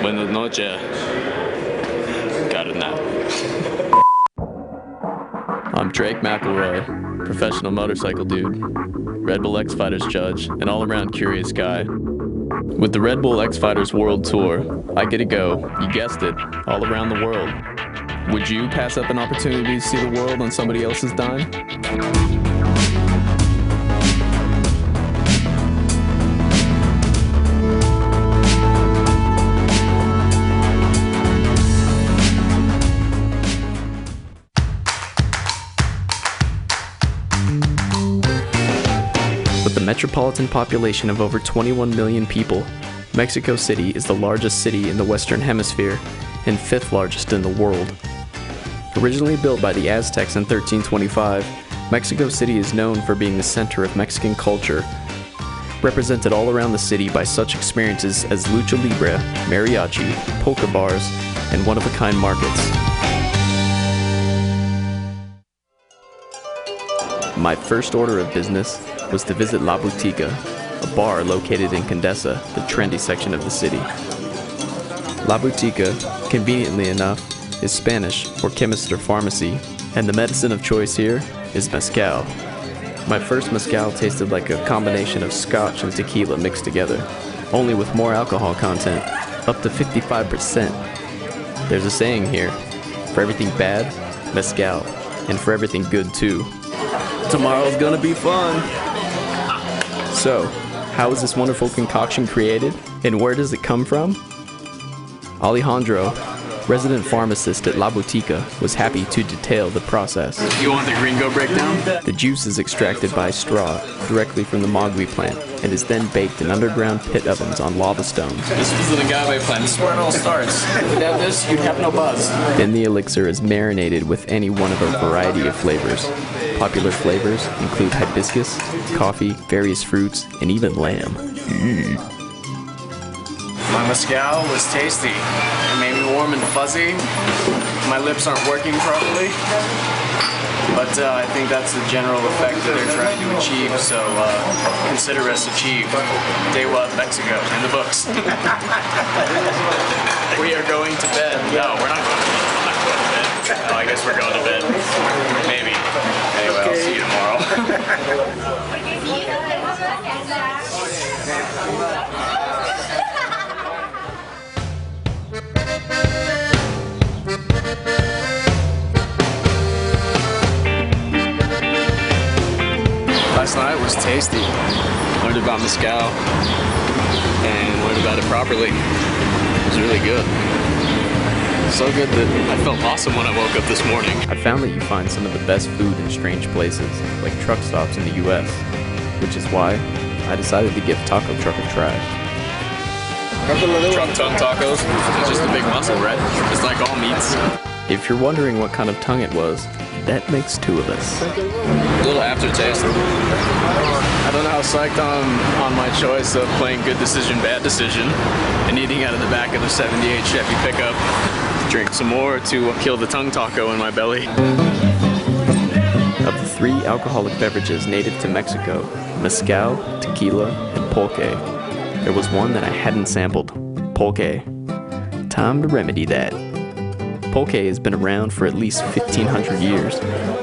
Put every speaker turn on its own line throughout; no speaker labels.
Buenas noches. Got a nap. I'm Drake McElroy, professional motorcycle dude, Red Bull X Fighters judge, and all-around curious guy. With the Red Bull X Fighters World Tour, I get to go, you guessed it, all around the world. Would you pass up an opportunity to see the world on somebody else's dime? With a metropolitan population of over 21 million people, Mexico City is the largest city in the Western Hemisphere and 5th largest in the world. Originally built by the Aztecs in 1325, Mexico City is known for being the center of Mexican culture, represented all around the city by such experiences as lucha libre, mariachi, polka bars, and one-of-a-kind markets. My first order of business was to visit La Botica, a bar located in Condesa, the trendy section of the city. La Botica, conveniently enough, is Spanish for chemist or pharmacy, and the medicine of choice here is mezcal. My first mezcal tasted like a combination of scotch and tequila mixed together, only with more alcohol content, up to 55%. There's a saying here, for everything bad, mezcal, and for everything good too. Tomorrow's gonna be fun! So, how is this wonderful concoction created, and where does it come from? Alejandro, resident pharmacist at La Botica, was happy to detail the process.
You want the gringo breakdown?
The juice is extracted by straw directly from the mogui plant and is then baked in underground pit ovens on lava stones.
This is the agave plant. This is where it all starts. Without this, you'd have no buzz.
Then the elixir is marinated with any one of a variety of flavors. Popular flavors include hibiscus, coffee, various fruits, and even lamb.
My mezcal was tasty. It made me warm and fuzzy. My lips aren't working properly. But I think that's the general effect that they're trying to achieve, so consider us achieved. Dewa, Mexico, in the books. We are going to bed. No, we're not going to bed. I'm not going to bed. Oh, I guess we're going to bed. Maybe. Anyway, I'll see you tomorrow. Last night was tasty. Learned about mezcal and learned about it properly. It was really good. So good that I felt awesome when I woke up this morning.
I found that you find some of the best food in strange places, like truck stops in the US, which is why I decided to give Taco Truck a try.
Truck tongue tacos, it's just a big muscle, right? It's like all meats.
If you're wondering what kind of tongue it was, that makes two of us.
A little aftertaste. I don't know how psyched I'm on my choice of playing good decision, bad decision, and eating out of the back of the 78 Chevy pickup. Drink some more to kill the tongue taco in my belly.
Of the 3 alcoholic beverages native to Mexico, mezcal, tequila, and pulque, there was one that I hadn't sampled, pulque. Time to remedy that. Pulque has been around for at least 1,500 years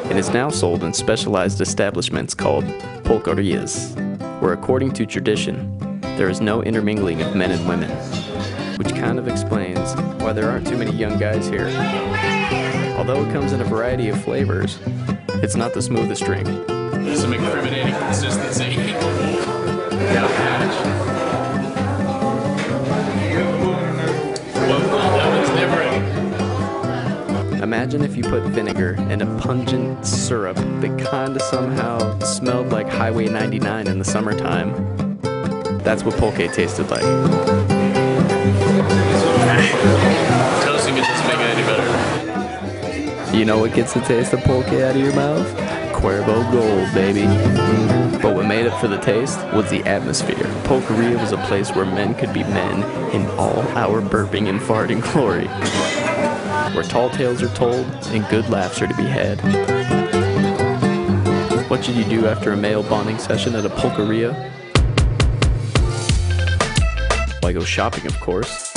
and is now sold in specialized establishments called pulquerias, where according to tradition, there is no intermingling of men and women, which kind of explains why there aren't too many young guys here. Although it comes in a variety of flavors, it's not the smoothest drink.
There's some incriminating consistency.
Imagine if you put vinegar in a pungent syrup that kinda somehow smelled like Highway 99 in the summertime. That's what pulque tasted like.
Toasting it doesn't make it any better.
You know what gets the taste of pulque out of your mouth? Cuervo Gold, baby. But what made up for the taste was the atmosphere. Pulqueria was a place where men could be men in all our burping and farting glory, where tall tales are told and good laughs are to be had. What should you do after a male bonding session at a pulqueria? Why, go shopping, of course.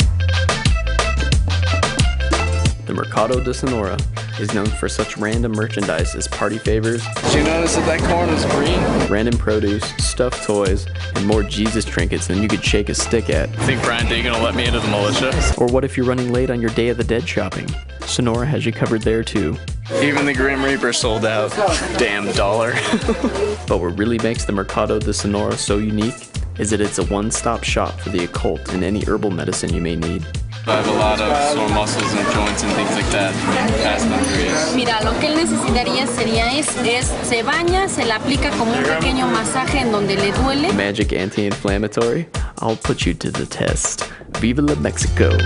The Mercado de Sonora is known for such random merchandise as party favors.
Did you notice that corn is green?
Random produce, stuffed toys, and more Jesus trinkets than you could shake a stick at.
Think Brian D gonna let me into the militia?
Or what if you're running late on your Day of the Dead shopping? Sonora has you covered there too.
Even the Grim Reaper sold out. Damn dollar.
But what really makes the Mercado de Sonora so unique is that it's a one-stop shop for the occult and any herbal medicine you may need.
I have a lot of sore muscles and joints and things like that. Past injuries.
Mira, lo que él necesitaría sería se baña, se le aplica como un pequeño masaje en donde le duele.
Magic anti-inflammatory? I'll put you to the test. Viva la Mexico!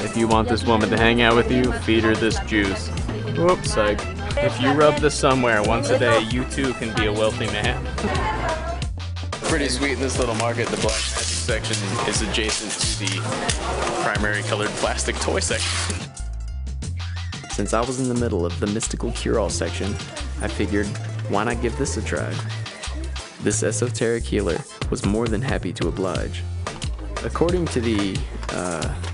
If you want this woman to hang out with you, feed her this juice. Whoops, psych. If you rub this somewhere once a day, you too can be a wealthy man.
Pretty sweet in this little market. The black magic section is adjacent to the primary colored plastic toy section.
Since I was in the middle of the mystical cure-all section, I figured, why not give this a try? This esoteric healer was more than happy to oblige. According to the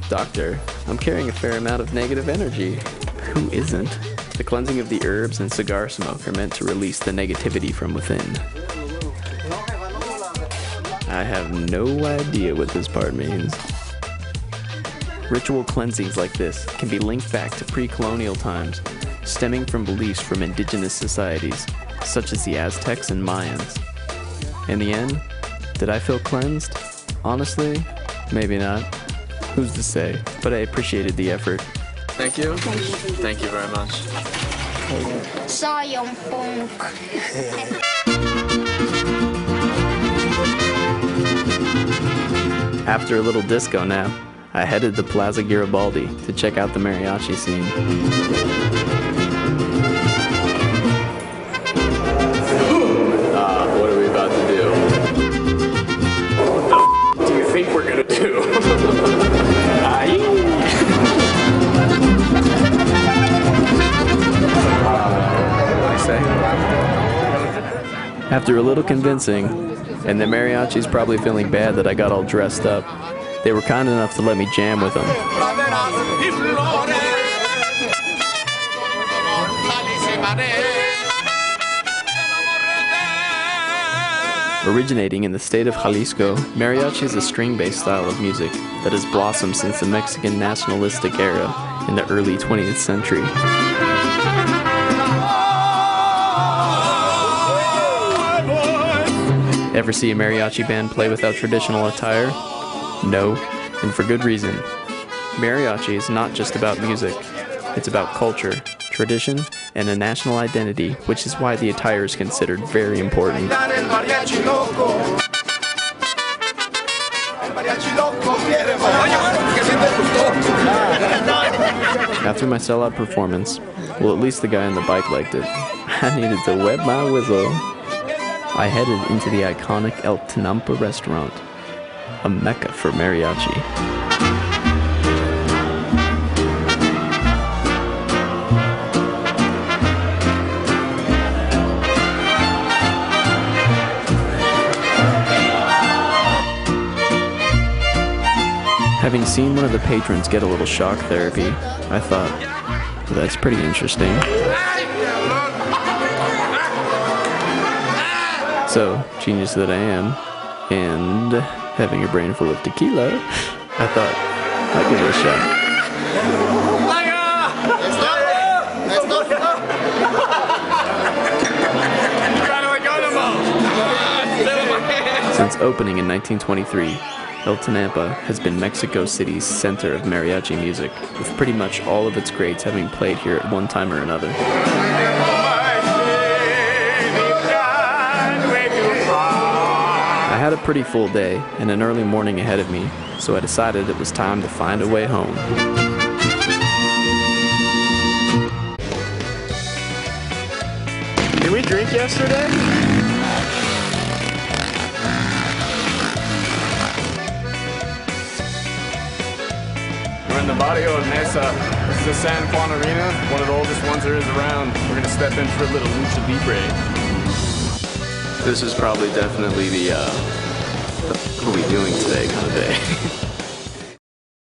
doctor, I'm carrying a fair amount of negative energy. Who isn't? The cleansing of the herbs and cigar smoke are meant to release the negativity from within. I have no idea what this part means. Ritual cleansings like this can be linked back to pre-colonial times, stemming from beliefs from indigenous societies, such as the Aztecs and Mayans. In the end, did I feel cleansed? Honestly, maybe not. Who's to say? But I appreciated the effort.
Thank you. Thank you very much.
Soy un punk.
After a little disco nap, I headed to Plaza Garibaldi to check out the mariachi scene.
What are we about to do? What the f do you think we're gonna do?
After a little convincing, and the mariachi's probably feeling bad that I got all dressed up, they were kind enough to let me jam with them. Originating in the state of Jalisco, mariachi is a string-based style of music that has blossomed since the Mexican nationalistic era in the early 20th century. Ever see a mariachi band play without traditional attire? No, and for good reason. Mariachi is not just about music, it's about culture, tradition, and a national identity, which is why the attire is considered very important. After my sellout performance, well, at least the guy on the bike liked it, I needed to wet my whistle. I headed into the iconic El Tenampa restaurant, a mecca for mariachi. Having seen one of the patrons get a little shock therapy, I thought, well, that's pretty interesting. So, genius that I am, and having a brain full of tequila, I thought, I'd give it a shot. Since opening in 1923, El Tenampa has been Mexico City's center of mariachi music, with pretty much all of its greats having played here at one time or another. I had a pretty full day and an early morning ahead of me, so I decided it was time to find a way home.
Did we drink yesterday? We're in the Barrio Mesa. This is the San Juan Arena, one of the oldest ones there is around. We're gonna step in for a little lucha libre. This is probably definitely the what are we doing today kind of day.